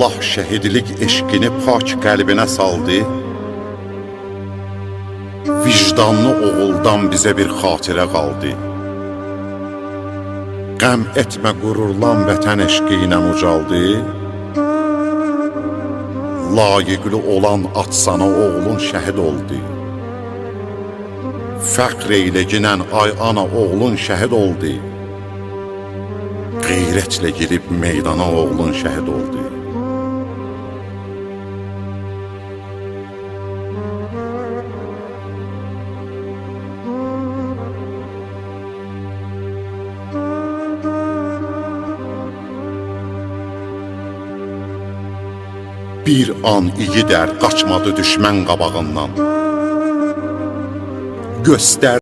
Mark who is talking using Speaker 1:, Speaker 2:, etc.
Speaker 1: Allah şəhidlik eşqini pak qəlbinə saldı. Vicdanlı oğuldan bizə bir xatirə qaldı. Qəm etmə, qürurlan, vətən eşqi ilə ucaldı. Layiqli olan at sana oğlun şəhid oldu. Fəxr eylə ginən ay ana oğlun şəhid oldu. Qeyrətlə girib meydana oğlun şəhid oldu. Bir an igidər qaçmadı düşmən qabağından. Göstər